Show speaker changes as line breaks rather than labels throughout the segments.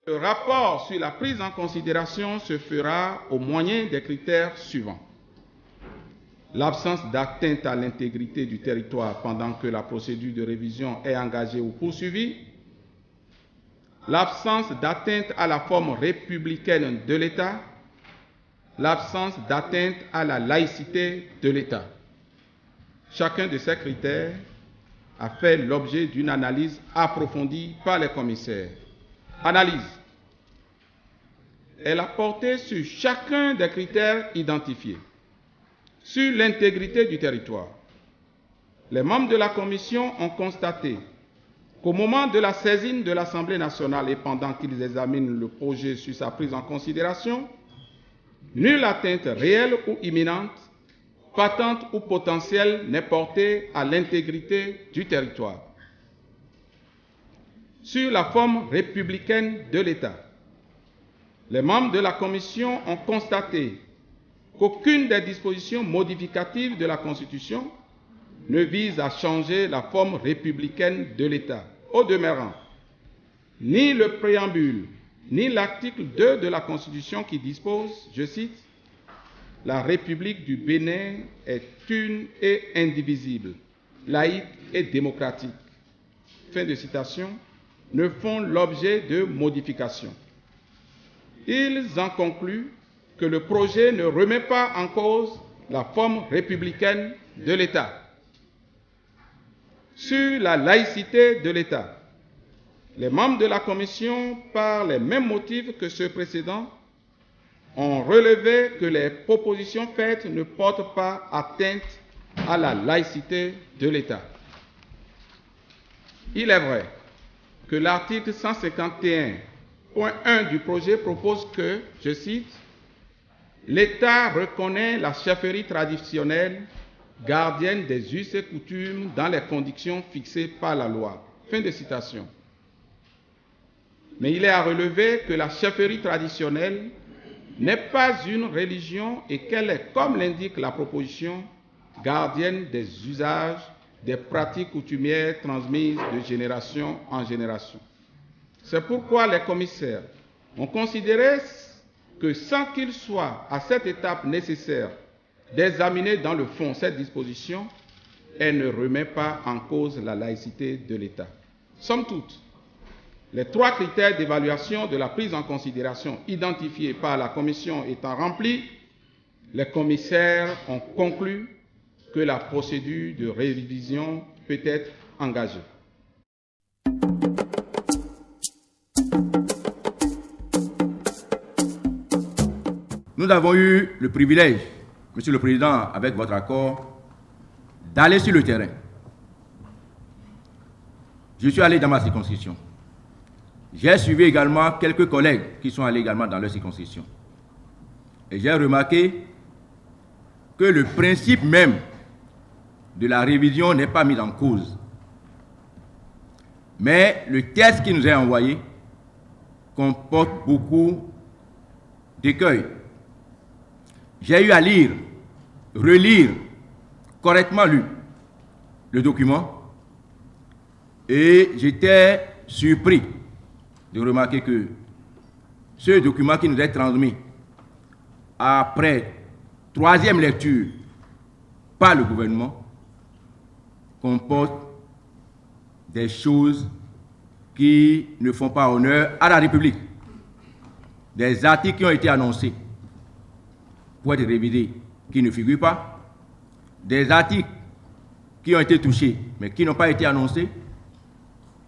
Le rapport sur la prise en considération se fera au moyen des critères suivants. L'absence d'atteinte à l'intégrité du territoire pendant que la procédure de révision est engagée ou poursuivie. L'absence d'atteinte à la forme républicaine de l'État. L'absence d'atteinte à la laïcité de l'État. Chacun de ces critères a fait l'objet d'une analyse approfondie par les commissaires. Analyse. Elle a porté sur chacun des critères identifiés. Sur l'intégrité du territoire. Les membres de la commission ont constaté qu'au moment de la saisine de l'Assemblée nationale et pendant qu'ils examinent le projet sur sa prise en considération, nulle atteinte réelle ou imminente, patente ou potentielle n'est portée à l'intégrité du territoire. Sur la forme républicaine de l'État, les membres de la commission ont constaté qu'aucune des dispositions modificatives de la Constitution ne vise à changer la forme républicaine de l'État. Au demeurant, ni le préambule, ni l'article 2 de la Constitution qui dispose, je cite, « La République du Bénin est une et indivisible, laïque et démocratique », fin de citation, ne font l'objet de modifications. Ils en concluent que le projet ne remet pas en cause la forme républicaine de l'État. Sur la laïcité de l'État, les membres de la Commission, par les mêmes motifs que ceux précédents, ont relevé que les propositions faites ne portent pas atteinte à la laïcité de l'État. Il est vrai que l'article 151.1 du projet propose que, je cite, « L'État reconnaît la chefferie traditionnelle, gardienne des us et coutumes dans les conditions fixées par la loi. » Fin de citation. Mais il est à relever que la chefferie traditionnelle n'est pas une religion et qu'elle est, comme l'indique la proposition, gardienne des usages, des pratiques coutumières transmises de génération en génération. C'est pourquoi les commissaires ont considéré que sans qu'il soit à cette étape nécessaire d'examiner dans le fond cette disposition, elle ne remet pas en cause la laïcité de l'État. Somme toute, les trois critères d'évaluation de la prise en considération identifiés par la Commission étant remplis, les commissaires ont conclu que la procédure de révision peut être engagée.
Nous avons eu le privilège, Monsieur le Président, avec votre accord, d'aller sur le terrain. Je suis allé dans ma circonscription. J'ai suivi également quelques collègues qui sont allés également dans leur circonscription. Et j'ai remarqué que le principe même de la révision n'est pas mis en cause. Mais le texte qui nous est envoyé comporte beaucoup d'écueils. J'ai eu à lire, relire, correctement lu le document et j'étais surpris de remarquer que ce document qui nous est transmis après troisième lecture par le gouvernement comporte des choses qui ne font pas honneur à la République. Des articles qui ont été annoncés pour être révisés qui ne figurent pas, des articles qui ont été touchés mais qui n'ont pas été annoncés,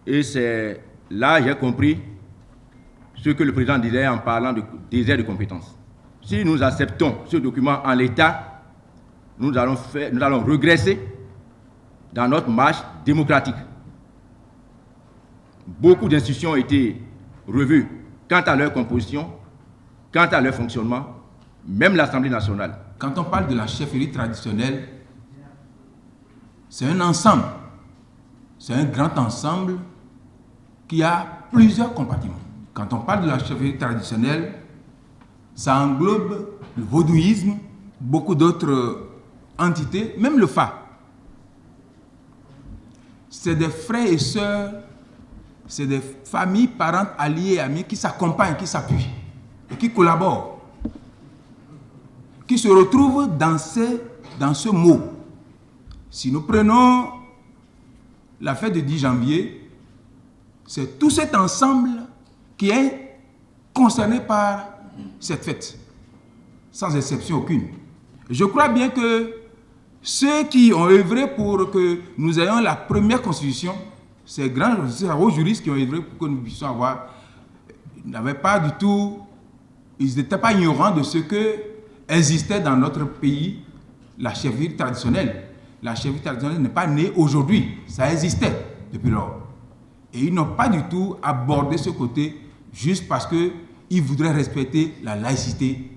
et c'est là j'ai compris ce que le président disait en parlant de désert de compétences. Si nous acceptons ce document en l'état, nous allons regresser dans notre marche démocratique. Beaucoup d'institutions ont été revues quant à leur composition, quant à leur fonctionnement, même l'Assemblée nationale.
Quand on parle de la chefferie traditionnelle, c'est un ensemble, c'est un grand ensemble qui a plusieurs compartiments. Quand on parle de la chefferie traditionnelle, ça englobe le vaudouisme, beaucoup d'autres entités, même le FA. C'est des frères et sœurs c'est des familles, parents, alliés et amis qui s'accompagnent, qui s'appuient et qui collaborent, qui se retrouvent dans ce mot. Si nous prenons la fête du 10 janvier, c'est tout cet ensemble qui est concerné par cette fête, sans exception aucune. Je crois bien que ceux qui ont œuvré pour que nous ayons la première constitution, ces grands hauts juristes qui ont œuvré pour que nous puissions avoir, n'avaient pas du tout, ils n'étaient pas ignorants de ce que existait dans notre pays la chefferie traditionnelle. La chefferie traditionnelle n'est pas née aujourd'hui, ça existait depuis lors. Et ils n'ont pas du tout abordé ce côté juste parce qu'ils voudraient respecter la laïcité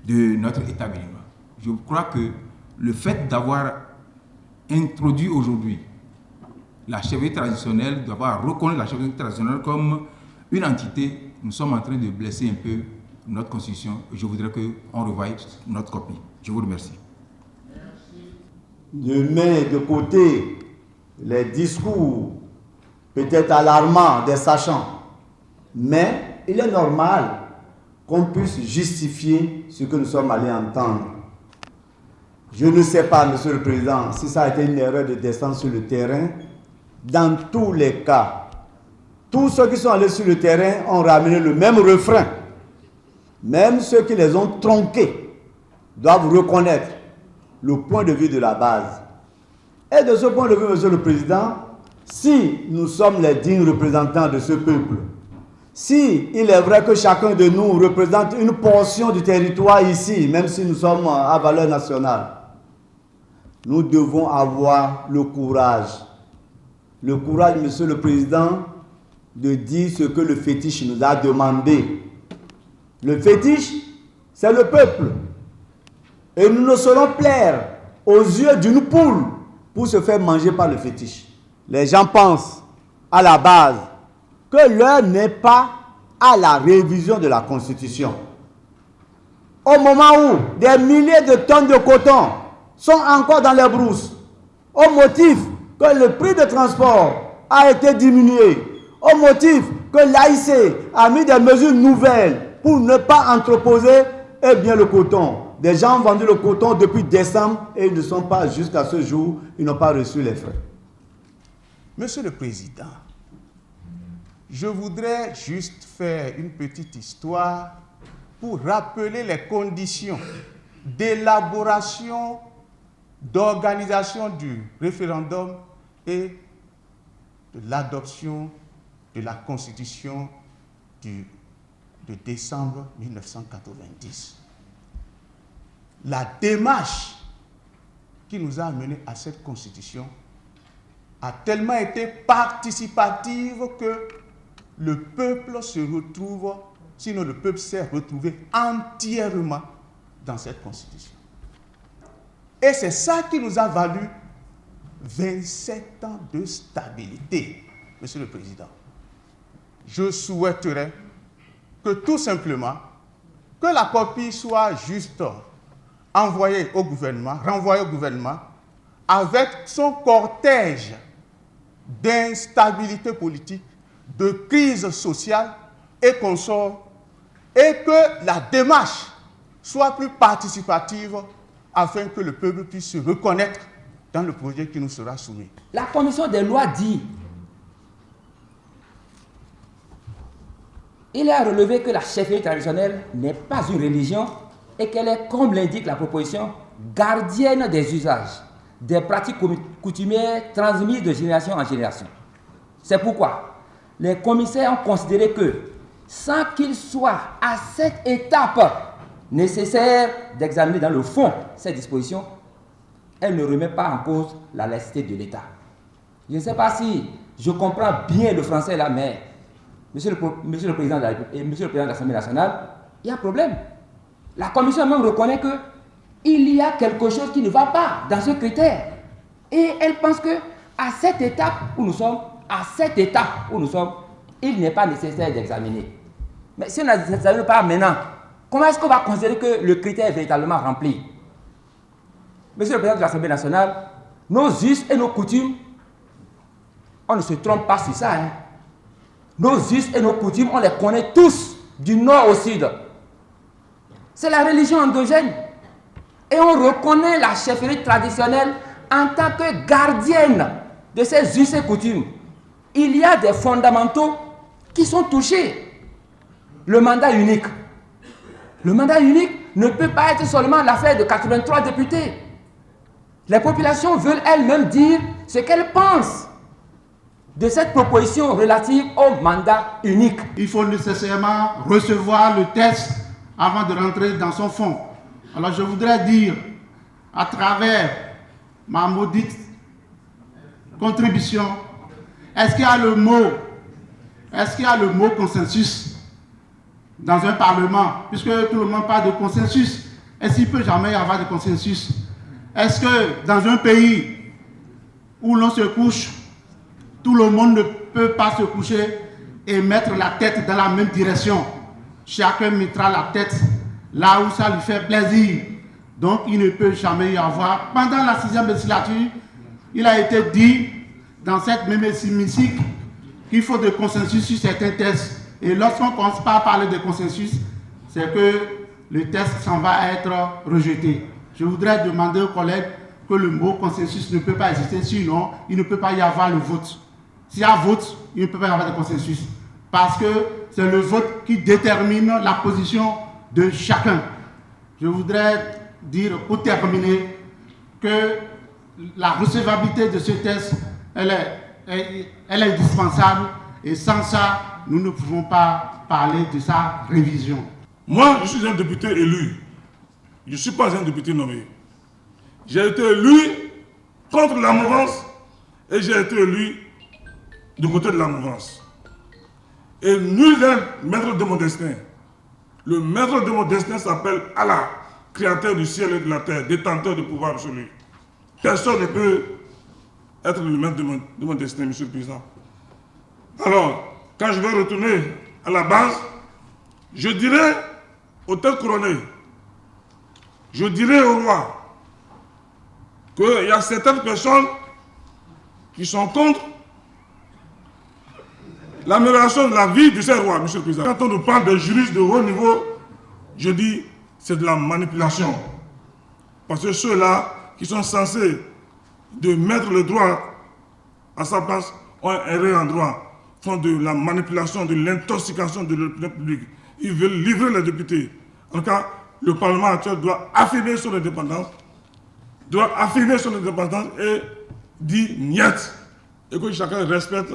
de notre établissement. Je crois que le fait d'avoir introduit aujourd'hui la chefferie traditionnelle, d'avoir reconnu la chefferie traditionnelle comme une entité, nous sommes en train de blesser un peu notre constitution. Je voudrais qu'on revoie notre copie. Je vous remercie.
Je mets de côté les discours peut-être alarmants des sachants, mais il est normal qu'on puisse justifier ce que nous sommes allés entendre. Je ne sais pas, Monsieur le Président, si ça a été une erreur de descendre sur le terrain. Dans tous les cas, tous ceux qui sont allés sur le terrain ont ramené le même refrain. Même ceux qui les ont tronqués doivent reconnaître le point de vue de la base. Et de ce point de vue, Monsieur le Président, si nous sommes les dignes représentants de ce peuple, si il est vrai que chacun de nous représente une portion du territoire ici, même si nous sommes à valeur nationale, nous devons avoir le courage, Monsieur le Président, de dire ce que le fétiche nous a demandé. Le fétiche, c'est le peuple. Et nous ne saurons plaire aux yeux d'une poule pour se faire manger par le fétiche. Les gens pensent, à la base, que l'heure n'est pas à la révision de la Constitution. Au moment où des milliers de tonnes de coton sont encore dans les brousses, au motif que le prix de transport a été diminué, au motif que l'AIC a mis des mesures nouvelles pour ne pas entreposer, eh bien le coton. Des gens ont vendu le coton depuis décembre et ils ne sont pas, jusqu'à ce jour, ils n'ont pas reçu les frais.
Monsieur le Président, je voudrais juste faire une petite histoire pour rappeler les conditions d'élaboration, d'organisation du référendum et de l'adoption de la Constitution de décembre 1990. La démarche qui nous a amenés à cette Constitution a tellement été participative que le peuple se retrouve, sinon le peuple s'est retrouvé entièrement dans cette Constitution. Et c'est ça qui nous a valu 27 ans de stabilité, Monsieur le Président. Je souhaiterais que tout simplement, que la copie soit juste envoyée au gouvernement, renvoyée au gouvernement, avec son cortège d'instabilité politique, de crise sociale et consorts, et que la démarche soit plus participative afin que le peuple puisse se reconnaître dans le projet qui nous sera soumis.
La commission des lois dit, il est à relever que la chefferie traditionnelle n'est pas une religion et qu'elle est, comme l'indique la proposition, gardienne des usages, des pratiques coutumières transmises de génération en génération. C'est pourquoi les commissaires ont considéré que, sans qu'il soit à cette étape nécessaire d'examiner dans le fond ces dispositions, elle ne remet pas en cause la laïcité de l'État. Je ne sais pas si je comprends bien le français là, mais Monsieur le Président de la République et Monsieur le Président de l'Assemblée nationale, il y a un problème. La Commission même reconnaît qu'il y a quelque chose qui ne va pas dans ce critère. Et elle pense qu'à cette étape où nous sommes, il n'est pas nécessaire d'examiner. Mais si on n'examine pas maintenant, comment est-ce qu'on va considérer que le critère est véritablement rempli? Monsieur le Président de l'Assemblée nationale, nos us et nos coutumes on ne se trompe pas sur ça. Nos us et nos coutumes, on les connaît tous, du nord au sud. C'est la religion endogène. Et on reconnaît la chefferie traditionnelle en tant que gardienne de ces us et coutumes. Il y a des fondamentaux qui sont touchés. Le mandat unique. Le mandat unique ne peut pas être seulement l'affaire de 83 députés. Les populations veulent elles-mêmes dire ce qu'elles pensent de cette proposition relative au mandat unique.
Il faut nécessairement recevoir le texte avant de rentrer dans son fond. Alors je voudrais dire, à travers ma maudite contribution, est-ce qu'il y a le mot consensus dans un parlement, puisque tout le monde parle de consensus? Est-ce qu'il peut jamais y avoir de consensus? Est-ce que dans un pays où l'on se couche, tout le monde ne peut pas se coucher et mettre la tête dans la même direction? Chacun mettra la tête là où ça lui fait plaisir. Donc il ne peut jamais y avoir. Pendant la 6e législature, il a été dit dans cette même hémicycle qu'il faut de consensus sur certains textes. Et lorsqu'on commence pas à parler de consensus, c'est que le texte s'en va être rejeté. Je voudrais demander aux collègues que le mot consensus ne peut pas exister, sinon il ne peut pas y avoir le vote. S'il y a vote, il ne peut pas y avoir de consensus. Parce que c'est le vote qui détermine la position de chacun. Je voudrais dire, pour terminer, que la recevabilité de ce texte, elle est indispensable. Et sans ça, nous ne pouvons pas parler de sa révision.
Moi, je suis un député élu. Je ne suis pas un député nommé. J'ai été élu contre la mouvance et j'ai été élu du côté de la mouvance. Et nul n'est maître de mon destin. Le maître de mon destin s'appelle Allah, créateur du ciel et de la terre, détenteur du pouvoir absolu. Personne ne peut être le maître de mon destin, Monsieur le Président. Alors, quand je vais retourner à la base, je dirai au tel couronné, je dirai au roi qu'il y a certaines personnes qui sont contre l'amélioration de la vie de ces rois, Monsieur le Président. Quand on nous parle de juristes de haut niveau, je dis c'est de la manipulation. Parce que ceux-là qui sont censés de mettre le droit à sa place ont un erreur en droit, font de la manipulation, de l'intoxication de l'opinion publique. Ils veulent livrer les députés. En tout cas, le Parlement actuel doit affirmer son indépendance, et dire niet, et que chacun respecte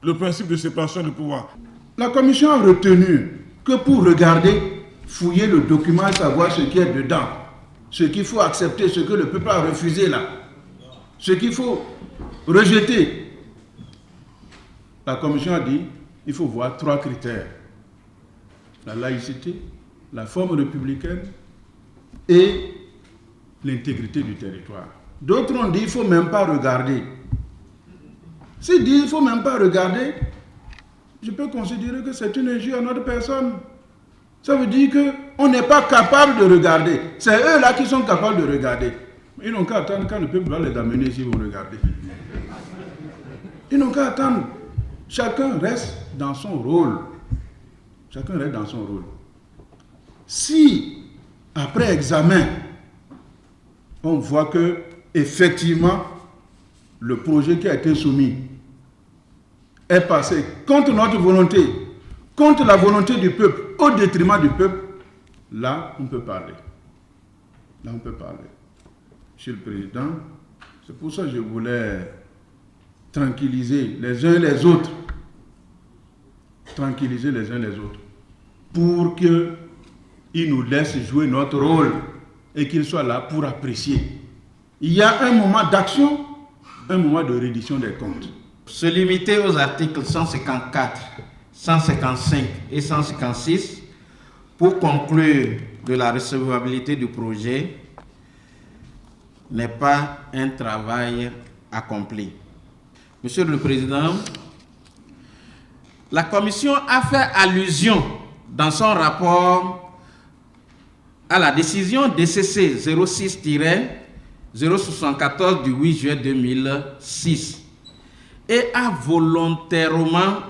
le principe de séparation du pouvoir.
La commission a retenu que pour regarder, fouiller le document et savoir ce qui est dedans, ce qu'il faut accepter, ce que le peuple a refusé là, ce qu'il faut rejeter. La commission a dit qu'il faut voir 3 critères. La laïcité, la forme républicaine et l'intégrité du territoire. D'autres ont dit qu'il ne faut même pas regarder. S'ils disent qu'il ne faut même pas regarder, je peux considérer que c'est une injure à notre personne. Ça veut dire qu'on n'est pas capable de regarder. C'est eux-là qui sont capables de regarder. Ils n'ont qu'à attendre quand le peuple va les amener s'ils vont regarder. Ils n'ont qu'à attendre. Chacun reste dans son rôle. Chacun reste dans son rôle. Si, après examen, on voit que, effectivement, le projet qui a été soumis est passé contre notre volonté, contre la volonté du peuple, au détriment du peuple, là, on peut parler. Là, on peut parler. Monsieur le Président, c'est pour ça que je voulais tranquilliser les uns les autres. Tranquilliser les uns les autres. Pour qu'ils nous laissent jouer notre rôle et qu'ils soient là pour apprécier. Il y a un moment d'action, un moment de reddition des comptes.
Se limiter aux articles 154, 155 et 156 pour conclure de la recevabilité du projet n'est pas un travail accompli. Monsieur le Président, la Commission a fait allusion dans son rapport à la décision DCC 06-074 du 8 juillet 2006 et a volontairement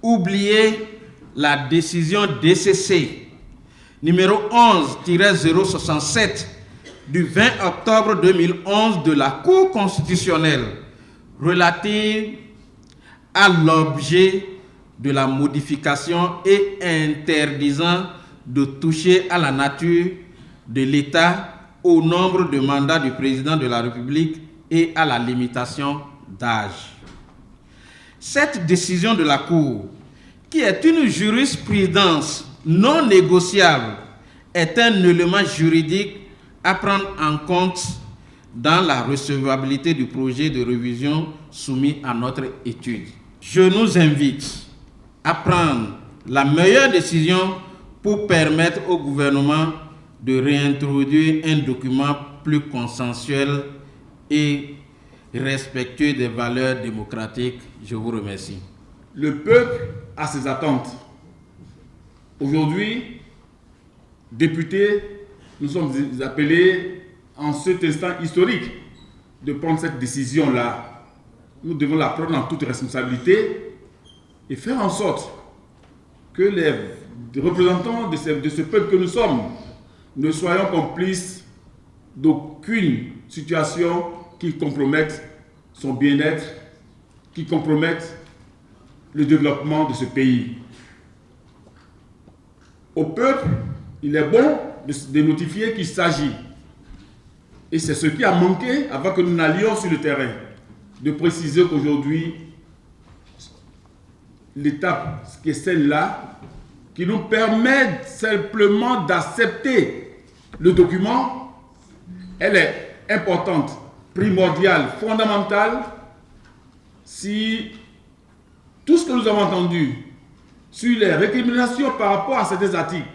oublié la décision DCC numéro 11-067 du 20 octobre 2011 de la Cour constitutionnelle relative à l'objet de la modification et interdisant de toucher à la nature de l'État, au nombre de mandats du président de la République et à la limitation d'âge. Cette décision de la Cour, qui est une jurisprudence non négociable, est un élément juridique à prendre en compte dans la recevabilité du projet de révision soumis à notre étude. Je nous invite à prendre la meilleure décision pour permettre au gouvernement de réintroduire un document plus consensuel et respectueux des valeurs démocratiques. Je vous remercie.
Le peuple a ses attentes. Aujourd'hui, députés, nous sommes appelés en cet instant historique de prendre cette décision-là. Nous devons la prendre en toute responsabilité et faire en sorte que les représentants de ce peuple que nous sommes ne soyons complices d'aucune situation qui compromette son bien-être, qui compromette le développement de ce pays. Au peuple, il est bon de notifier qu'il s'agit. Et c'est ce qui a manqué avant que nous n'allions sur le terrain, de préciser qu'aujourd'hui, l'étape qui est celle-là, qui nous permet simplement d'accepter le document, elle est importante, primordiale, fondamentale. Si tout ce que nous avons entendu sur les récriminations par rapport à certains articles,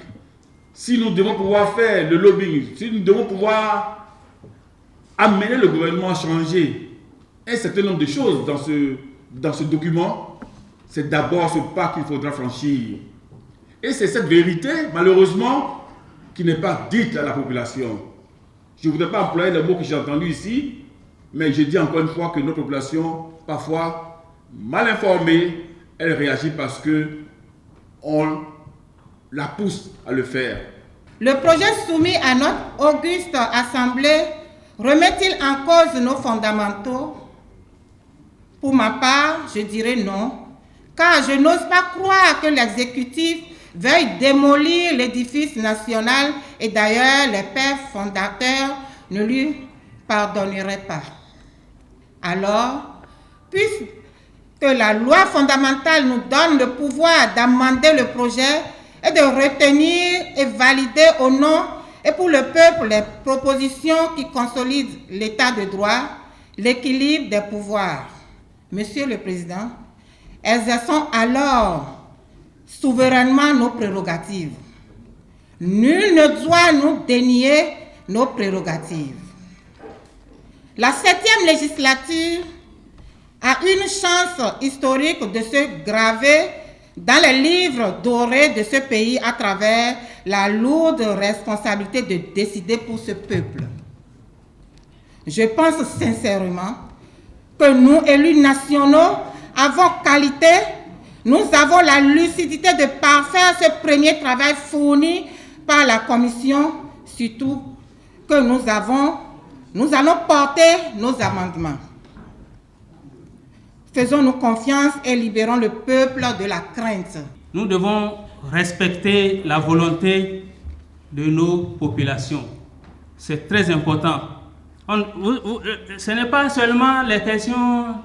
si nous devons pouvoir faire le lobbying, si nous devons pouvoir amener le gouvernement à changer un certain nombre de choses dans ce document, c'est d'abord ce pas qu'il faudra franchir. Et c'est cette vérité, malheureusement, qui n'est pas dite à la population. Je ne voudrais pas employer le mot que j'ai entendu ici, mais je dis encore une fois que notre population, parfois mal informée, elle réagit parce qu'on la pousse à le faire.
Le projet soumis à notre auguste assemblée remet-il en cause nos fondamentaux? Pour ma part, je dirais non, car je n'ose pas croire que l'exécutif veuille démolir l'édifice national et d'ailleurs les pères fondateurs ne lui pardonneraient pas. Alors, puisque la loi fondamentale nous donne le pouvoir d'amender le projet et de retenir et valider au nom et pour le peuple les propositions qui consolident l'état de droit, l'équilibre des pouvoirs. Monsieur le Président, exerçons alors souverainement nos prérogatives. Nul ne doit nous dénier nos prérogatives. La 7e législature a une chance historique de se graver dans les livres dorés de ce pays à travers la lourde responsabilité de décider pour ce peuple. Je pense sincèrement que nous, élus nationaux, avons qualité, nous avons la lucidité de parfaire ce premier travail fourni par la Commission, surtout que nous allons porter nos amendements. Faisons-nous confiance et libérons le peuple de la crainte.
Nous devons respecter la volonté de nos populations. C'est très important. Ce n'est pas seulement les questions,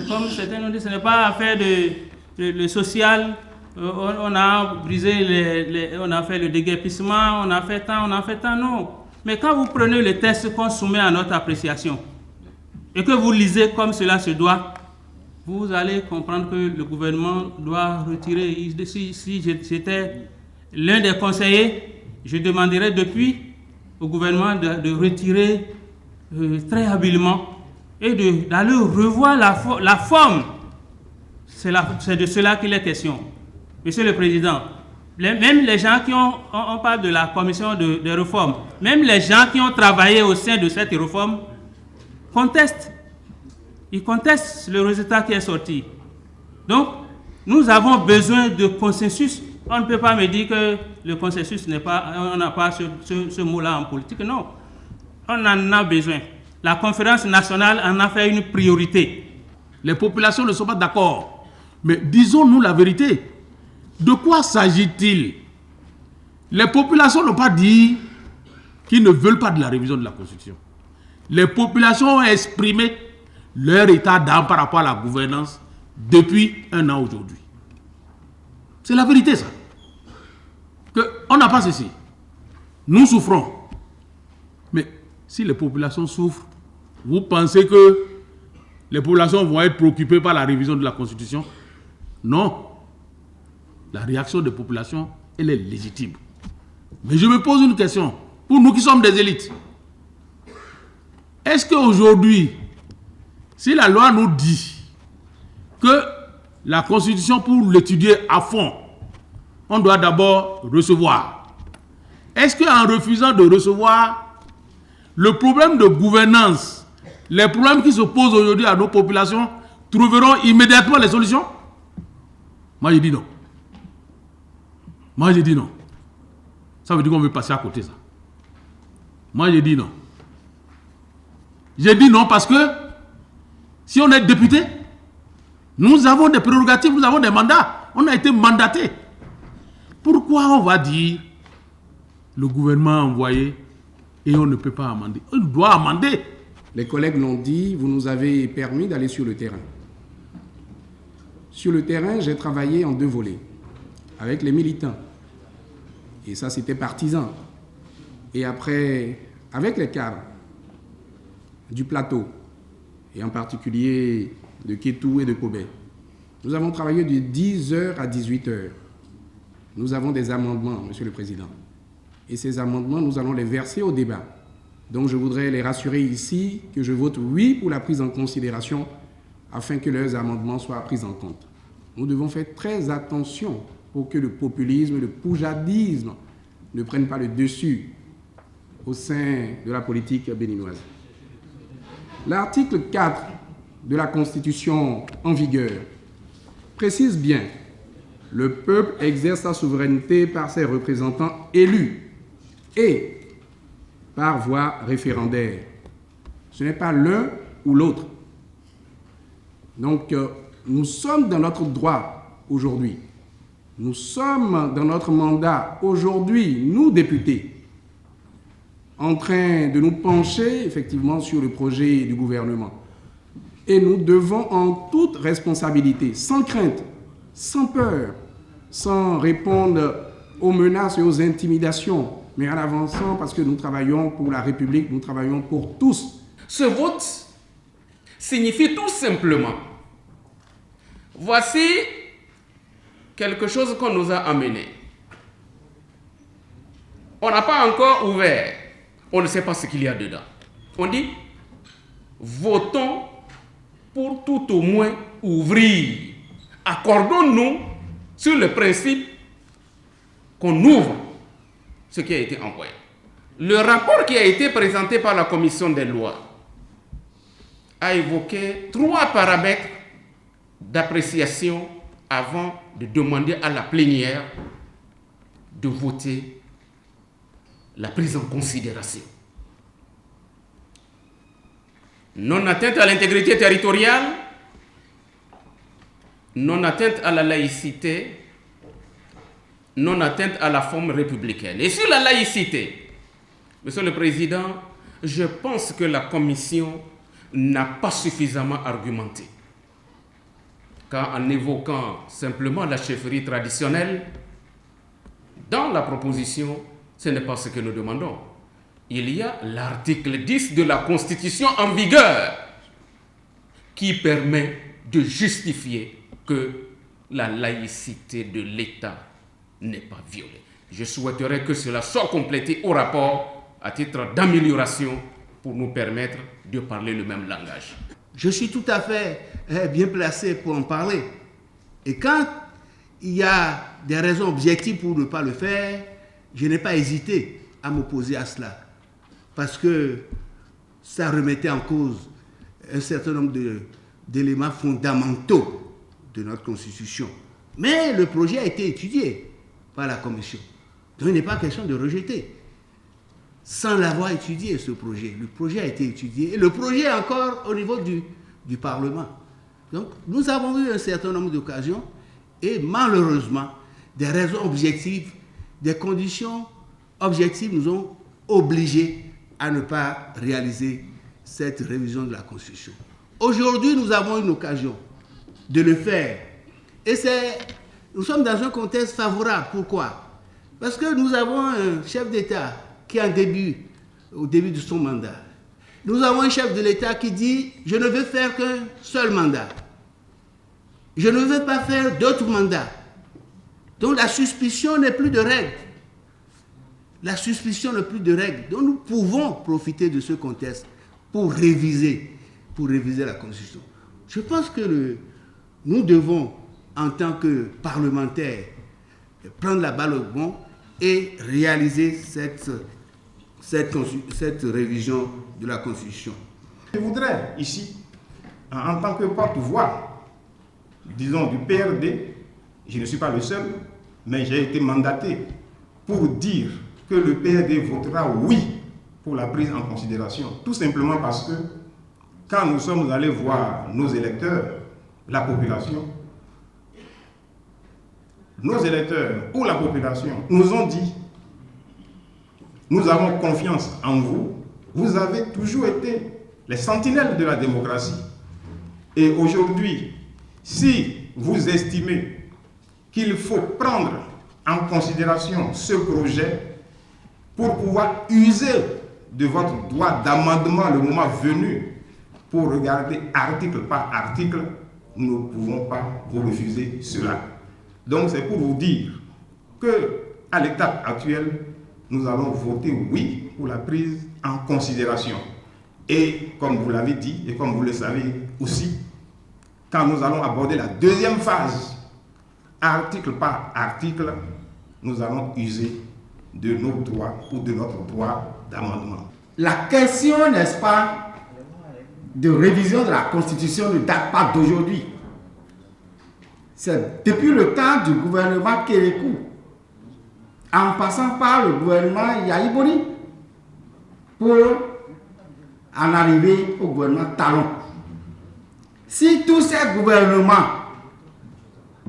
comme certains nous disent, ce n'est pas affaire de social. On a brisé, on a fait le déguerpissement, on a fait tant, non. Mais quand vous prenez le texte qu'on soumet à notre appréciation et que vous lisez comme cela se doit, vous allez comprendre que le gouvernement doit retirer. Si j'étais l'un des conseillers, je demanderais depuis au gouvernement de retirer très habilement et d'aller revoir la forme. C'est de cela qu'il est question. Monsieur le Président, même les gens qui on parle de la commission de réforme, même les gens qui ont travaillé au sein de cette réforme contestent. ils contestent le résultat qui est sorti. Donc, nous avons besoin de consensus. On ne peut pas me dire que le consensus n'est pas, on n'a pas ce mot-là en politique. Non, on en a besoin. La conférence nationale en a fait une priorité.
Les populations ne sont pas d'accord. Mais disons-nous la vérité. De quoi s'agit-il? Les populations n'ont pas dit qu'ils ne veulent pas de la révision de la Constitution. Les populations ont exprimé leur état d'âme par rapport à la gouvernance depuis un an aujourd'hui. C'est la vérité, ça. On n'a pas cessé. Nous souffrons. Mais si les populations souffrent, vous pensez que les populations vont être préoccupées par la révision de la Constitution? Non. La réaction des populations, elle est légitime. Mais je me pose une question. Pour nous qui sommes des élites, est-ce qu'aujourd'hui, si la loi nous dit que la Constitution, pour l'étudier à fond, on doit d'abord recevoir, est-ce qu'en refusant de recevoir, le problème de gouvernance, les problèmes qui se posent aujourd'hui à nos populations, trouveront immédiatement les solutions? Moi, je dis non. Moi, je dis non. Ça veut dire qu'on veut passer à côté, ça. Moi, je dis non. Je dis non parce que si on est député, nous avons des prérogatives, nous avons des mandats. On a été mandaté. Pourquoi on va dire le gouvernement a envoyé et on ne peut pas amender? On doit amender.
Les collègues l'ont dit, vous nous avez permis d'aller sur le terrain. Sur le terrain, j'ai travaillé en 2 volets, avec les militants. Et ça, c'était partisan. Et après, avec les cadres du plateau, et en particulier de Kétou et de Kobe. Nous avons travaillé de 10h à 18h. Nous avons des amendements, Monsieur le Président. Et ces amendements, nous allons les verser au débat. Donc je voudrais les rassurer ici que je vote oui pour la prise en considération afin que leurs amendements soient pris en compte. Nous devons faire très attention pour que le populisme, le poujadisme ne prennent pas le dessus au sein de la politique béninoise. L'article 4 de la Constitution en vigueur précise bien: le peuple exerce sa souveraineté par ses représentants élus et par voie référendaire. Ce n'est pas l'un ou l'autre. Donc, nous sommes dans notre droit aujourd'hui. Nous sommes dans notre mandat aujourd'hui, nous députés, en train de nous pencher effectivement sur le projet du gouvernement. Et nous devons en toute responsabilité, sans crainte, sans peur, sans répondre aux menaces et aux intimidations, mais en avançant parce que nous travaillons pour la République, nous travaillons pour tous.
Ce vote signifie tout simplement: voici quelque chose qu'on nous a amené. On n'a pas encore ouvert. On ne sait pas ce qu'il y a dedans. On dit, votons pour tout au moins ouvrir. Accordons-nous sur le principe qu'on ouvre ce qui a été envoyé. Le rapport qui a été présenté par la commission des lois a évoqué 3 paramètres d'appréciation avant de demander à la plénière de voter la prise en considération. Non-atteinte à l'intégrité territoriale, non-atteinte à la laïcité, non-atteinte à la forme républicaine. Et sur la laïcité, Monsieur le Président, je pense que la Commission n'a pas suffisamment argumenté. Car en évoquant simplement la chefferie traditionnelle, dans la proposition, ce n'est pas ce que nous demandons. Il y a l'article 10 de la Constitution en vigueur qui permet de justifier que la laïcité de l'État n'est pas violée. Je souhaiterais que cela soit complété au rapport à titre d'amélioration pour nous permettre de parler le même langage.
Je suis tout à fait bien placé pour en parler. Et quand il y a des raisons objectives pour ne pas le faire, je n'ai pas hésité à m'opposer à cela. Parce que ça remettait en cause un certain nombre
d'éléments fondamentaux de notre Constitution. Mais le projet a été étudié par la Commission. Donc il n'est pas question de rejeter. Sans l'avoir étudié, ce projet. Le projet a été étudié. Et le projet est encore au niveau du Parlement. Donc nous avons eu un certain nombre d'occasions et malheureusement, des raisons objectives, des conditions objectives nous ont obligés à ne pas réaliser cette révision de la Constitution. Aujourd'hui, nous avons une occasion de le faire. Et nous sommes dans un contexte favorable. Pourquoi? Parce que nous avons un chef d'État qui est au début de son mandat. Nous avons un chef de l'État qui dit « Je ne veux faire qu'un seul mandat. Je ne veux pas faire d'autres mandats. » Donc la suspicion n'est plus de règle. La suspicion n'est plus de règle. Donc nous pouvons profiter de ce contexte pour réviser la Constitution. Je pense que nous devons, en tant que parlementaires, prendre la balle au bond et réaliser cette révision de la Constitution.
Je voudrais ici, en tant que porte-voix, disons du PRD, je ne suis pas le seul, mais j'ai été mandaté pour dire que le PRD votera oui pour la prise en considération. Tout simplement parce que quand nous sommes allés voir nos électeurs, la population, nos électeurs ou la population nous ont dit « Nous avons confiance en vous, vous avez toujours été les sentinelles de la démocratie. Et aujourd'hui, si vous estimez qu'il faut prendre en considération ce projet pour pouvoir user de votre droit d'amendement le moment venu pour regarder article par article, nous ne pouvons pas vous refuser cela. » Donc c'est pour vous dire qu'à l'étape actuelle, nous allons voter oui pour la prise en considération. Et comme vous l'avez dit, et comme vous le savez aussi, quand nous allons aborder la deuxième phase, article par article, nous allons user de nos droits ou de notre droit d'amendement.
La question, n'est-ce pas, de révision de la Constitution ne date pas d'aujourd'hui. C'est depuis le temps du gouvernement Kérékou, en passant par le gouvernement Yaïboni, pour en arriver au gouvernement Talon. Si tous ces gouvernements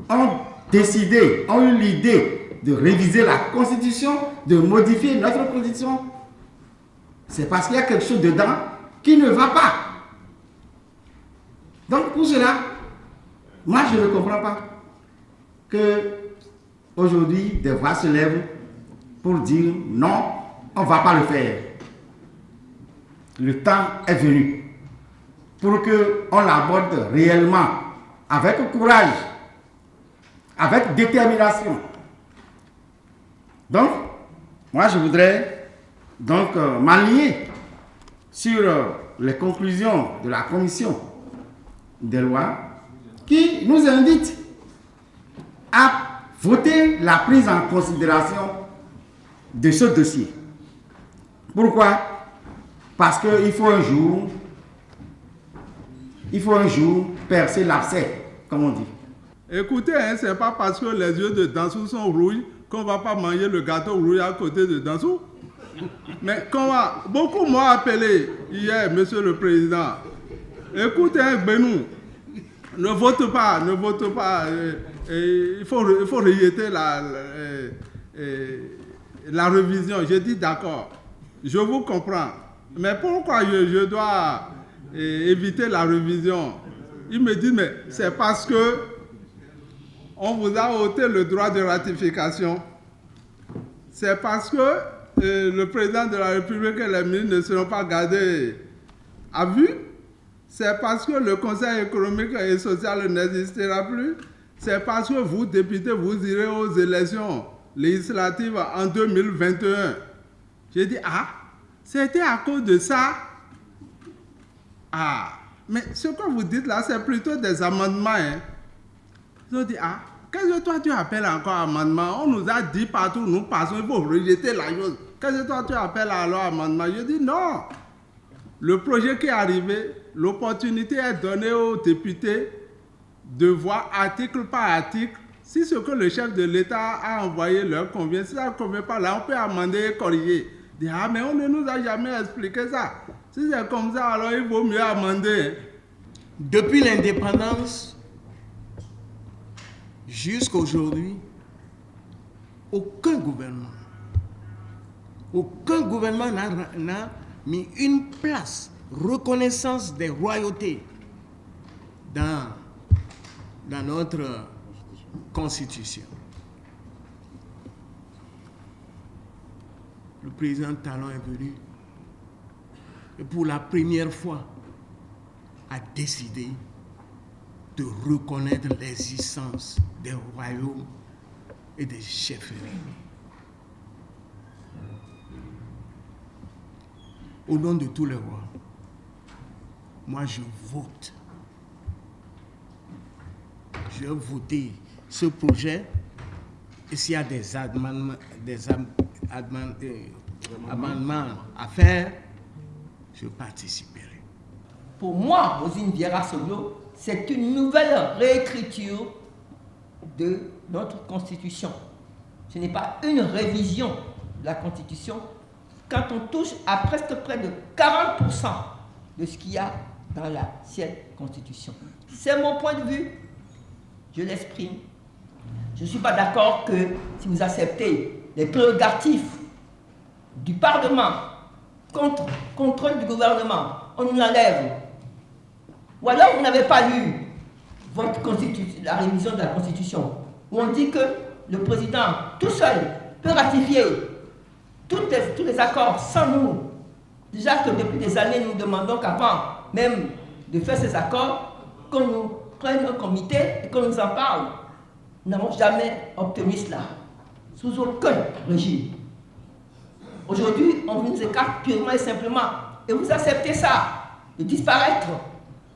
ont décidé, ont eu l'idée de réviser la Constitution, de modifier notre Constitution, c'est parce qu'il y a quelque chose dedans qui ne va pas. Donc pour cela, moi je ne comprends pas que aujourd'hui des voix se lèvent pour dire non, on ne va pas le faire. Le temps est venu pour qu'on l'aborde réellement, avec courage, avec détermination. Donc, moi je voudrais donc m'aligner sur les conclusions de la commission des lois qui nous invite à voter la prise en considération de ce dossier. Pourquoi? Parce qu'il faut un jour percer l'abcès, comme on dit.
Écoutez, hein, c'est pas parce que les yeux de Dansou sont rouges qu'on va pas manger le gâteau rouge à côté de Dansou. Mais beaucoup m'ont appelé hier, Monsieur le Président. Écoutez, Benou, ne vote pas. Il faut rejeter la révision. J'ai dit d'accord, je vous comprends. Mais pourquoi je dois éviter la révision? Il me dit, mais c'est parce que on vous a ôté le droit de ratification. C'est parce que le président de la République et les ministres ne seront pas gardés à vue. C'est parce que le Conseil économique et social n'existera plus. C'est parce que vous, députés, vous irez aux élections législatives en 2021. J'ai dit, c'était à cause de ça. Mais ce que vous dites là, c'est plutôt des amendements. Hein. Ils ont dit, qu'est-ce que toi tu appelles encore amendement? On nous a dit partout, nous passons, il faut rejeter la chose. Qu'est-ce que toi tu appelles alors amendement? Je dis non. Le projet qui est arrivé, l'opportunité est donnée aux députés de voir article par article si ce que le chef de l'État a envoyé leur convient. Si ça ne convient pas, là, on peut amender et corriger. Dire, ah, mais on ne nous a jamais expliqué ça. Si c'est comme ça, alors il vaut mieux amender.
Depuis l'indépendance jusqu'à aujourd'hui, aucun gouvernement n'a mis une place, reconnaissance des royautés dans notre constitution. Le président Talon est venu et pour la première fois a décidé de reconnaître l'existence des royaumes et des chefferies. Au nom de tous les rois, moi je vote. Je vais voter ce projet et s'il y a des amendements à faire, je participerai.
Pour moi, Rosine Vieira Soglo, c'est une nouvelle réécriture de notre Constitution. Ce n'est pas une révision de la Constitution quand on touche à presque près de 40% de ce qu'il y a dans l'ancienne Constitution. C'est mon point de vue, je l'exprime. Je ne suis pas d'accord que si vous acceptez les prérogatives du Parlement contre contrôle du gouvernement, on nous l'enlève. Ou alors vous n'avez pas lu votre la révision de la Constitution, où on dit que le président tout seul peut ratifier tous les accords sans nous. Déjà que depuis des années, nous demandons qu'avant même de faire ces accords, qu'on nous prenne un comité et qu'on nous en parle. Nous n'avons jamais obtenu cela, sous aucun régime. Aujourd'hui, on nous écarte purement et simplement. Et vous acceptez ça, de disparaître,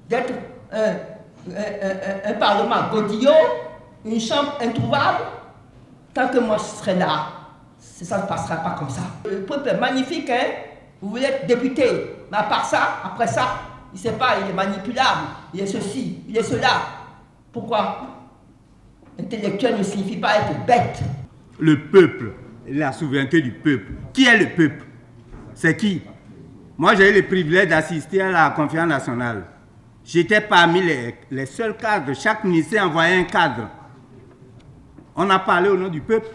d'être un parlement godillot, une chambre introuvable. Tant que moi je serai là, ça ne passera pas comme ça. Le peuple est magnifique, hein? Vous voulez être député, mais à part ça, après ça, il ne sait pas, il est manipulable, il est ceci, il est cela. Pourquoi? Intellectuel ne signifie pas être bête.
Le peuple, la souveraineté du peuple. Qui est le peuple? C'est qui? Moi, j'ai eu le privilège d'assister à la conférence nationale. J'étais parmi les seuls cadres. Chaque ministère envoyait un cadre. On a parlé au nom du peuple.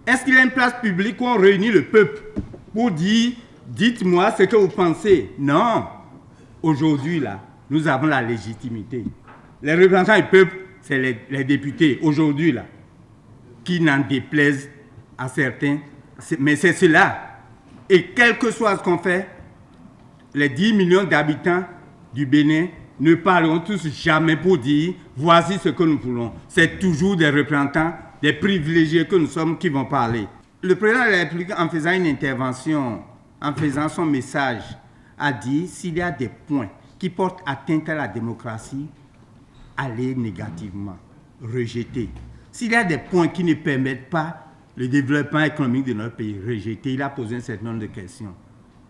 Est-ce qu'il y a une place publique où on réunit le peuple pour dire, dites-moi ce que vous pensez? Non. Aujourd'hui, là, nous avons la légitimité. Les représentants du peuple, c'est les députés, aujourd'hui, là, qui n'en déplaisent à certains. Mais c'est cela. Et quel que soit ce qu'on fait, les 10 millions d'habitants du Bénin ne parleront tous jamais pour dire voici ce que nous voulons. C'est toujours des représentants, des privilégiés que nous sommes qui vont parler. Le président de la République, en faisant une intervention, en faisant son message, a dit s'il y a des points qui portent atteinte à la démocratie, allez négativement, rejeter. S'il y a des points qui ne permettent pas le développement économique de notre pays, rejeter. Il a posé un certain nombre de questions.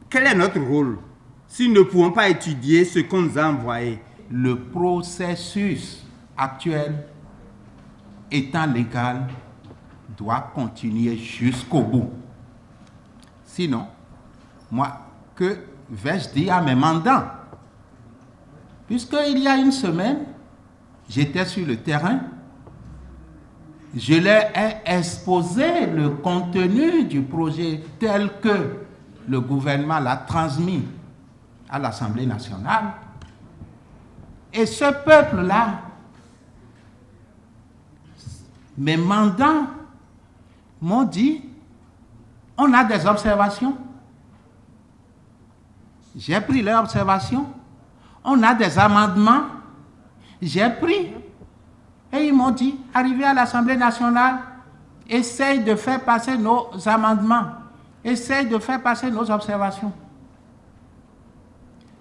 Quel est notre rôle si nous ne pouvons pas étudier ce qu'on nous a envoyé?
Le processus actuel, étant légal, doit continuer jusqu'au bout. Sinon, moi, que vais-je dire à mes mandants? Puisqu'il y a une semaine, j'étais sur le terrain, je leur ai exposé le contenu du projet tel que le gouvernement l'a transmis à l'Assemblée nationale. Et ce peuple-là, mes mandants m'ont dit, on a des observations. J'ai pris leurs observations. On a des amendements. J'ai pris. Et ils m'ont dit, arrivé à l'Assemblée nationale, essaye de faire passer nos amendements. Essaye de faire passer nos observations.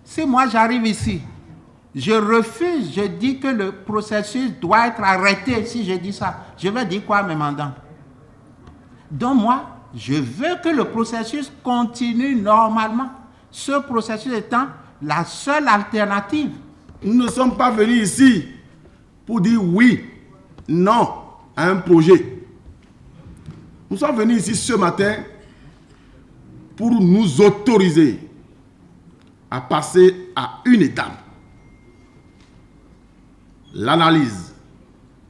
Si moi j'arrive ici, je refuse, je dis que le processus doit être arrêté. Si je dis ça, je vais dire quoi à mes mandants? Donc moi, je veux que le processus continue normalement. Ce processus étant
la seule alternative.
Nous ne sommes pas venus ici pour dire oui, non à un projet. Nous sommes venus ici ce matin pour nous autoriser à passer à une étape. L'analyse,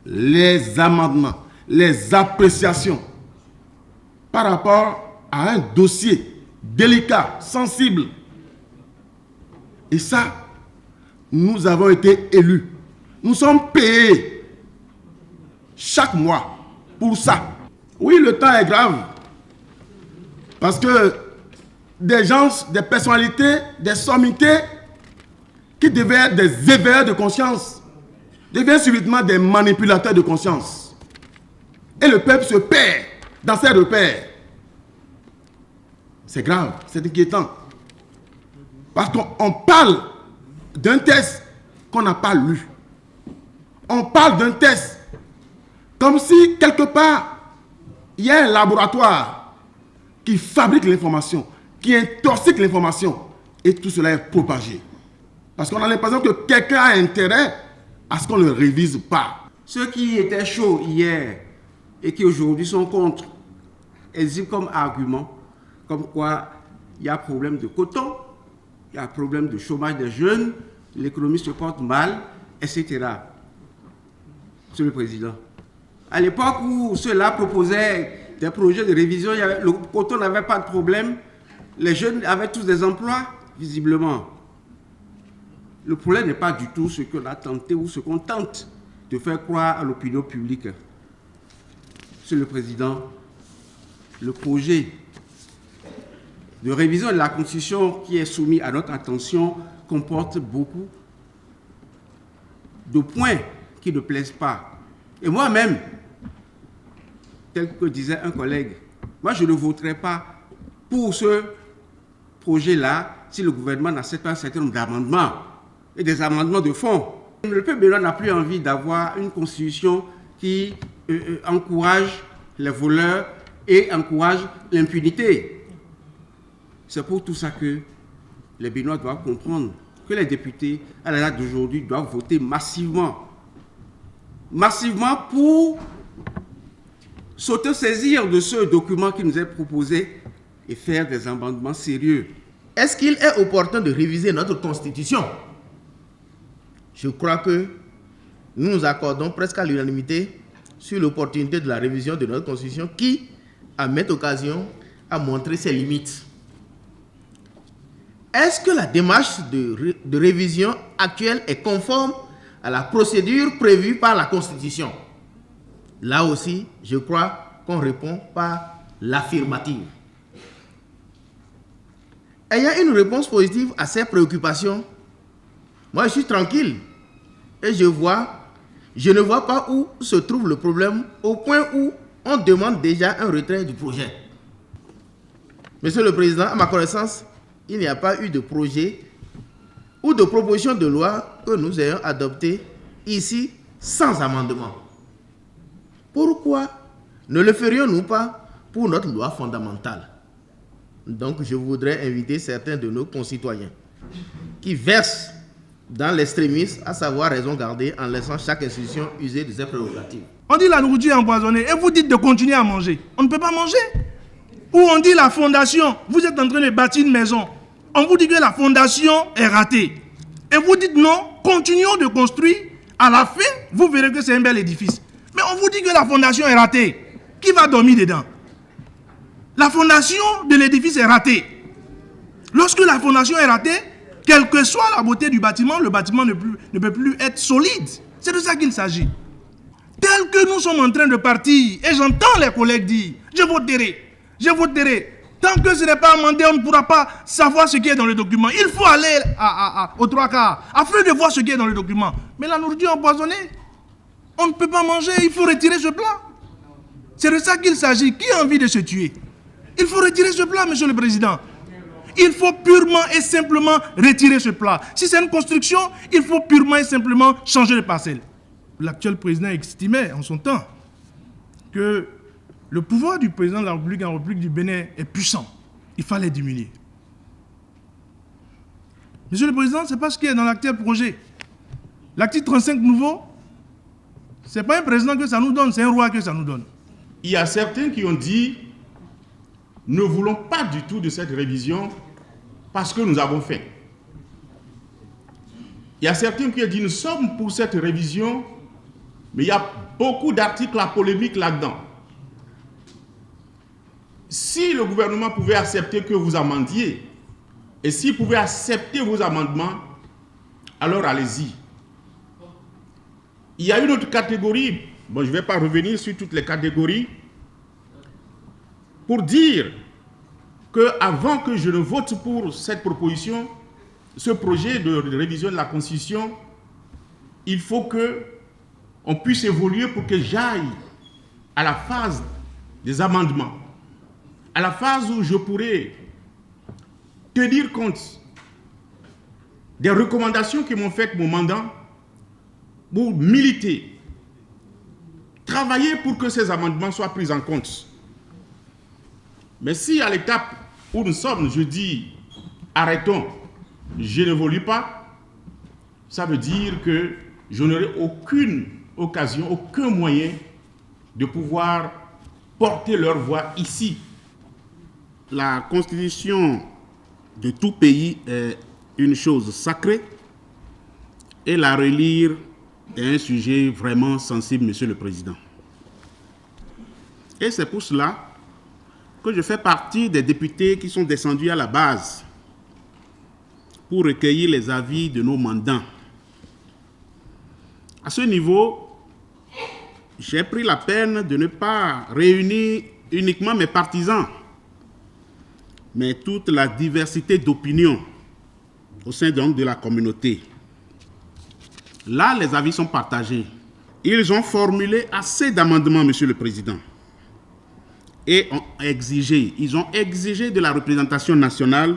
les amendements, les appréciations par rapport à un dossier délicat, sensible. Et ça, nous avons été élus. Nous sommes payés chaque mois pour ça. Oui, le temps est grave. Parce que des gens, des personnalités, des sommités qui devaient être des éveilleurs de conscience deviennent subitement des manipulateurs de conscience. Et le peuple se perd dans ses repères. C'est grave, c'est inquiétant. Parce qu'on parle d'un test qu'on n'a pas lu. On parle d'un test comme si quelque part il y a un laboratoire qui fabrique l'information, qui intoxique l'information, et tout cela est propagé. Parce qu'on a l'impression que quelqu'un a intérêt à ce qu'on ne le révise pas.
Ceux qui étaient chauds hier et qui aujourd'hui sont contre, exhibent comme argument, comme quoi il y a problème de coton, il y a problème de chômage des jeunes, l'économie se porte mal, etc. Monsieur le Président, à l'époque où ceux-là proposaient des projets de révision, le coton n'avait pas de problème, les jeunes avaient tous des emplois, visiblement. Le problème n'est pas du tout ce qu'on a tenté ou ce qu'on tente de faire croire à l'opinion publique. Monsieur le Président, le projet de révision de la Constitution qui est soumis à notre attention comporte beaucoup de points qui ne plaisent pas. Et moi-même, tel que disait un collègue, moi je ne voterai pas pour ce projet-là si le gouvernement n'accepte pas un certain nombre d'amendements et des amendements de fond. Le peuple béninois n'a plus envie d'avoir une constitution qui encourage les voleurs et encourage l'impunité. C'est pour tout ça que les Béninois doivent comprendre que les députés, à la date d'aujourd'hui, doivent voter massivement. Massivement pour s'autosaisir de ce document qui nous est proposé et faire des amendements sérieux.
Est-ce qu'il est opportun de réviser notre Constitution? Je crois que nous nous accordons presque à l'unanimité sur l'opportunité de la révision de notre Constitution qui, à maintes occasions, a montré ses limites. Est-ce que la démarche de révision actuelle est conforme à la procédure prévue par la Constitution? Là aussi, je crois qu'on répond par l'affirmative. Ayant une réponse positive à ces préoccupations, moi je suis tranquille et je ne vois pas où se trouve le problème au point où on demande déjà un retrait du projet. Monsieur le Président, à ma connaissance, il n'y a pas eu de projet ou de proposition de loi que nous ayons adopté ici sans amendement. Pourquoi ne le ferions-nous pas pour notre loi fondamentale? Donc je voudrais inviter certains de nos concitoyens qui versent dans l'extrémisme, à savoir raison garder en laissant chaque institution user de ses prérogatives.
On dit la nourriture est empoisonnée et vous dites de continuer à manger. On ne peut pas manger. Ou on dit la fondation, vous êtes en train de bâtir une maison. On vous dit que la fondation est ratée. Et vous dites non, continuons de construire. À la fin, vous verrez que c'est un bel édifice. Mais on vous dit que la fondation est ratée. Qui va dormir dedans? La fondation de l'édifice est ratée. Lorsque la fondation est ratée, quelle que soit la beauté du bâtiment, le bâtiment ne peut plus être solide. C'est de ça qu'il s'agit. Tel que nous sommes en train de partir, et j'entends les collègues dire, je voterai. Tant que ce n'est pas amendé, on ne pourra pas savoir ce qui est dans le document. Il faut aller aux trois quarts, afin de voir ce qui est dans le document. Mais la nourriture empoisonnée, on ne peut pas manger, il faut retirer ce plat. C'est de ça qu'il s'agit. Qui a envie de se tuer? Il faut retirer ce plat, Monsieur le Président. Il faut purement et simplement retirer ce plat. Si c'est une construction, il faut purement et simplement changer de parcelle. L'actuel président estimait en son temps que le pouvoir du président de la République en République du Bénin est puissant. Il fallait diminuer. Monsieur le Président, c'est pas ce qui est dans l'actuel projet. L'article 35 nouveau, ce n'est pas un président que ça nous donne, c'est un roi que ça nous donne.
Il y a certains qui ont dit, ne voulons pas du tout de cette révision parce que nous avons fait. Il y a certains qui ont dit, nous sommes pour cette révision, mais il y a beaucoup d'articles à polémique là-dedans. Si le gouvernement pouvait accepter que vous amendiez, et s'il pouvait accepter vos amendements, alors allez-y. Il y a une autre catégorie, bon, je ne vais pas revenir sur toutes les catégories, pour dire qu'avant que je ne vote pour cette proposition, ce projet de révision de la Constitution, il faut qu'on puisse évoluer pour que j'aille à la phase des amendements, à la phase où je pourrais tenir compte des recommandations qui m'ont faites mon mandat, pour militer, travailler pour que ces amendements soient pris en compte. Mais si à l'étape où nous sommes, je dis arrêtons, je n'évolue pas, ça veut dire que je n'aurai aucune occasion, aucun moyen de pouvoir porter leur voix ici. La constitution de tout pays est une chose sacrée et la relire est un sujet vraiment sensible, Monsieur le Président. Et c'est pour cela que je fais partie des députés qui sont descendus à la base pour recueillir les avis de nos mandants. À ce niveau, j'ai pris la peine de ne pas réunir uniquement mes partisans, mais toute la diversité d'opinions au sein donc de la communauté. Là, les avis sont partagés. Ils ont formulé assez d'amendements, Monsieur le Président, et ils ont exigé de la représentation nationale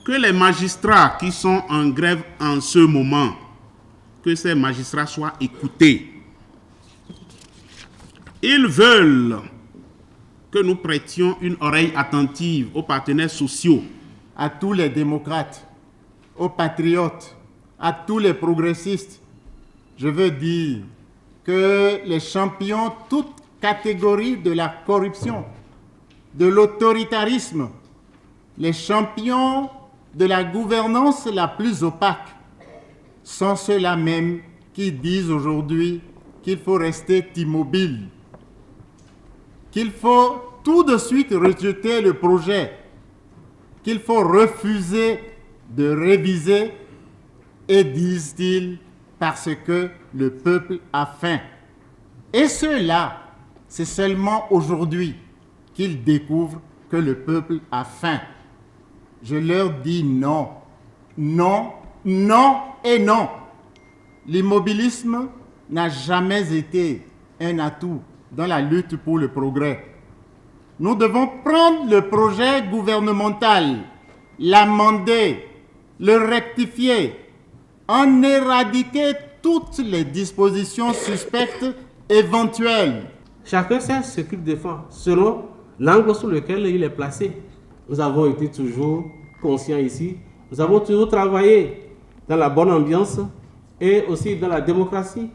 que les magistrats qui sont en grève en ce moment, que ces magistrats soient écoutés. Ils veulent que nous prêtions une oreille attentive aux partenaires sociaux,
à tous les démocrates, aux patriotes, à tous les progressistes. Je veux dire que les champions, toutes catégories de la corruption, de l'autoritarisme, les champions de la gouvernance la plus opaque, sont ceux-là même qui disent aujourd'hui qu'il faut rester immobile, qu'il faut tout de suite rejeter le projet, qu'il faut refuser de réviser, et disent-ils, parce que le peuple a faim. Et ceux-là, c'est seulement aujourd'hui qu'ils découvrent que le peuple a faim. Je leur dis non, non, non et non. L'immobilisme n'a jamais été un atout dans la lutte pour le progrès. Nous devons prendre le projet gouvernemental, l'amender, le rectifier, en éradiquer toutes les dispositions suspectes éventuelles.
Chacun sait ce qu'il défend, selon l'angle sur lequel il est placé. Nous avons été toujours conscients ici, nous avons toujours travaillé dans la bonne ambiance et aussi dans la démocratie.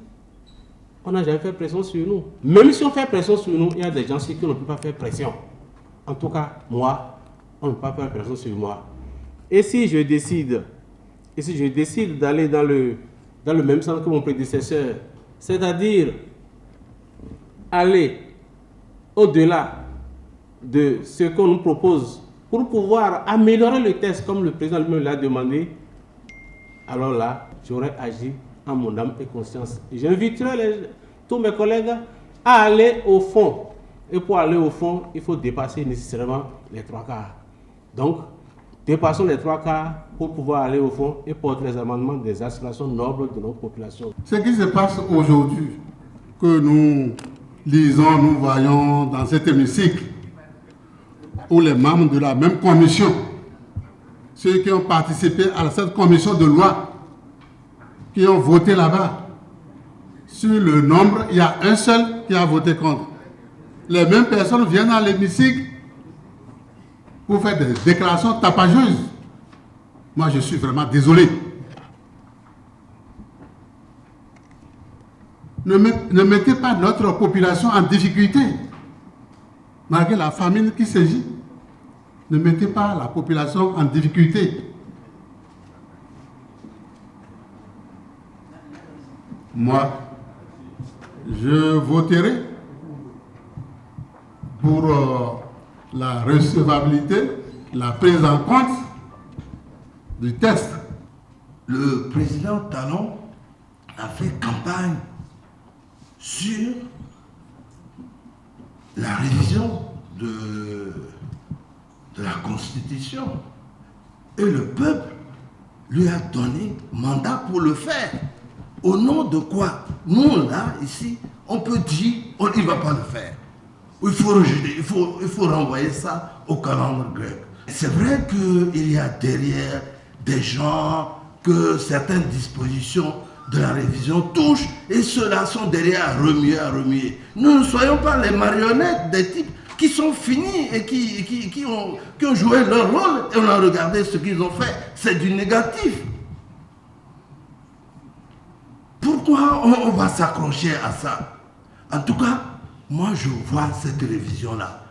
On n'a jamais fait pression sur nous. Même si on fait pression sur nous, il y a des gens qui ne peuvent pas faire pression. En tout cas, moi, on ne peut pas faire pression sur moi. Et si je décide d'aller dans le même sens que mon prédécesseur, c'est-à-dire aller au-delà de ce qu'on nous propose pour pouvoir améliorer le texte comme le président lui-même l'a demandé, alors là, j'aurais agi en mon âme et conscience. J'inviterai tous mes collègues à aller au fond. Et pour aller au fond, il faut dépasser nécessairement les 3 quarts. Donc, dépassons les 3 quarts pour pouvoir aller au fond et porter les amendements des aspirations nobles de notre population.
Ce qui se passe aujourd'hui, que nous lisons, nous voyons dans cet hémicycle, où les membres de la même commission, ceux qui ont participé à cette commission de loi, qui ont voté là-bas, sur le nombre, il y a un seul qui a voté contre. Les mêmes personnes viennent à l'hémicycle pour faire des déclarations tapageuses. moi je suis vraiment désolé. Ne mettez pas notre population en difficulté, malgré la famine qui sévit. Ne mettez pas la population en difficulté. Moi, je voterai pour la recevabilité, la prise en compte du texte.
Le président Talon a fait campagne sur la révision de la Constitution. Et le peuple lui a donné mandat pour le faire. Au nom de quoi? Nous, là, ici, on peut dire on ne va pas le faire. Il faut rejeter, il faut renvoyer ça au calendrier grec. C'est vrai qu'il y a derrière des gens que certaines dispositions de la révision touchent et ceux-là sont derrière à remuer. Nous ne soyons pas les marionnettes des types qui sont finis et qui ont joué leur rôle et on a regardé ce qu'ils ont fait. C'est du négatif. Pourquoi on va s'accrocher à ça? En tout cas, moi je vois cette révision-là.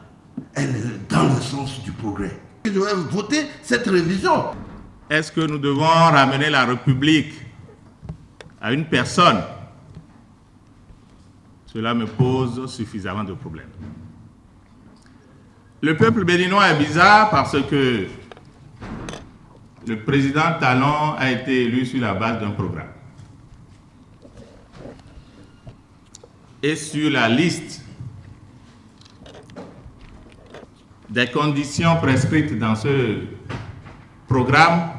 Elle est dans le sens du progrès. Je vais voter cette révision.
Est-ce que nous devons ramener la République à une personne? Cela me pose suffisamment de problèmes. Le peuple béninois est bizarre parce que le président Talon a été élu sur la base d'un programme. Et sur la liste des conditions prescrites dans ce programme,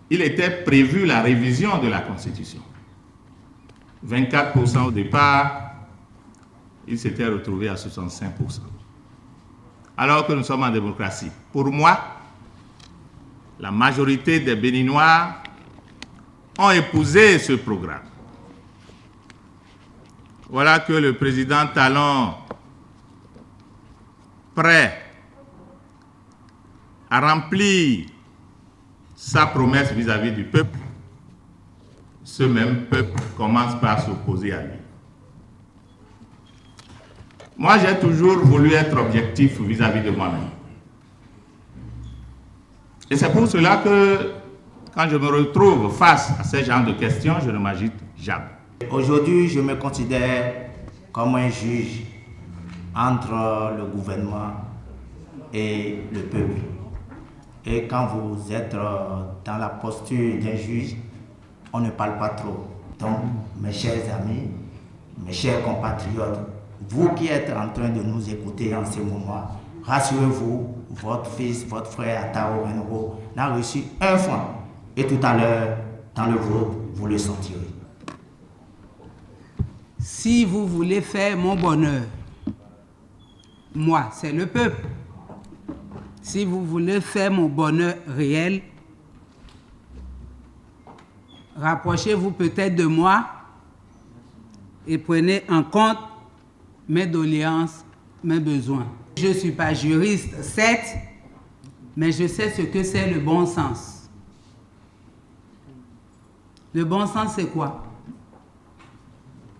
il était prévu la révision de la Constitution. 24% au départ, il s'était retrouvé à 65%. Alors que nous sommes en démocratie. Pour moi, la majorité des Béninois ont épousé ce programme. Voilà que le président Talon, prêt à remplir sa promesse vis-à-vis du peuple, ce même peuple commence par s'opposer à lui. Moi, j'ai toujours voulu être objectif vis-à-vis de moi-même. Et c'est pour cela que, quand je me retrouve face à ce genre de questions, je ne m'agite jamais.
Aujourd'hui, je me considère comme un juge entre le gouvernement et le peuple. Et quand vous êtes dans la posture d'un juge, on ne parle pas trop. Donc, mes chers amis, mes chers compatriotes, vous qui êtes en train de nous écouter en ce moment, rassurez-vous, votre fils, votre frère Atao Renoro n'a reçu 1 franc. Et tout à l'heure, dans le vote, vous le sentirez.
Si vous voulez faire mon bonheur, moi, c'est le peuple. Si vous voulez faire mon bonheur réel, rapprochez-vous peut-être de moi et prenez en compte mes doléances, mes besoins. Je ne suis pas juriste, certes, mais je sais ce que c'est le bon sens. Le bon sens, c'est quoi?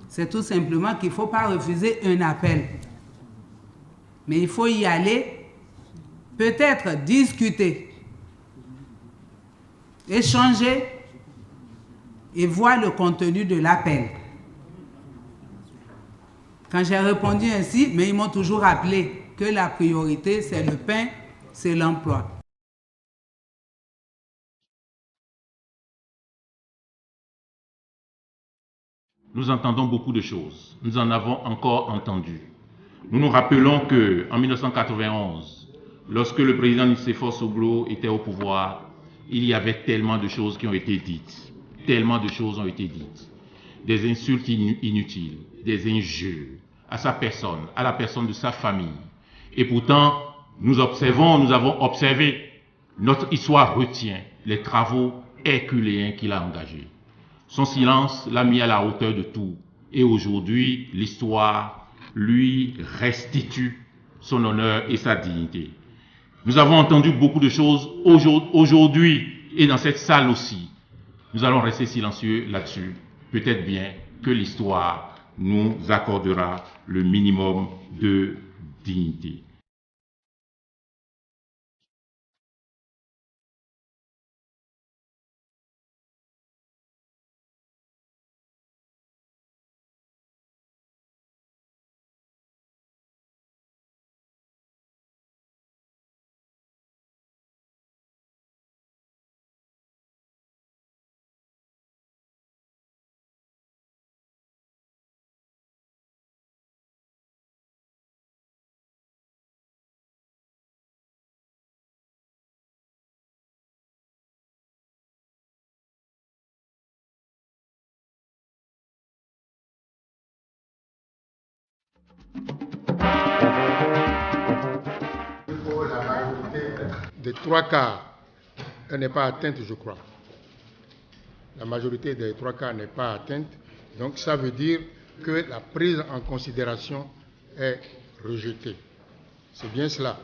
C'est tout simplement qu'il ne faut pas refuser un appel. Mais il faut y aller, peut-être discuter, échanger et voir le contenu de l'appel. Quand j'ai répondu ainsi, mais ils m'ont toujours rappelé que la priorité, c'est le pain, c'est l'emploi.
Nous entendons beaucoup de choses. Nous en avons encore entendu. Nous nous rappelons qu'en 1991, lorsque le président Nicéphore Soglo était au pouvoir, il y avait tellement de choses qui ont été dites. Tellement de choses ont été dites. Des insultes inutiles, des injures à sa personne, à la personne de sa famille. Et pourtant, nous avons observé, notre histoire retient les travaux herculéens qu'il a engagés. Son silence l'a mis à la hauteur de tout. Et aujourd'hui, l'histoire lui restitue son honneur et sa dignité. Nous avons entendu beaucoup de choses aujourd'hui et dans cette salle aussi. Nous allons rester silencieux là-dessus. Peut-être bien que l'histoire nous accordera le minimum de dignité.
Des 3/4, elle n'est pas atteinte, je crois. La majorité des 3/4 n'est pas atteinte. Donc ça veut dire que la prise en considération est rejetée. C'est bien cela.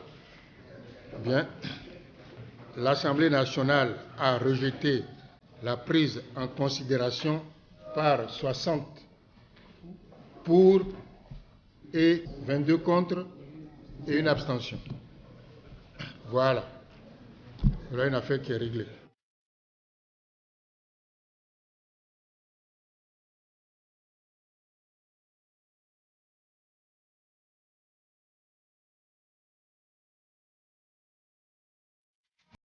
Bien. L'Assemblée nationale a rejeté la prise en considération par 60 pour et 22 contre et une abstention. Voilà. Voilà une affaire qui est réglée.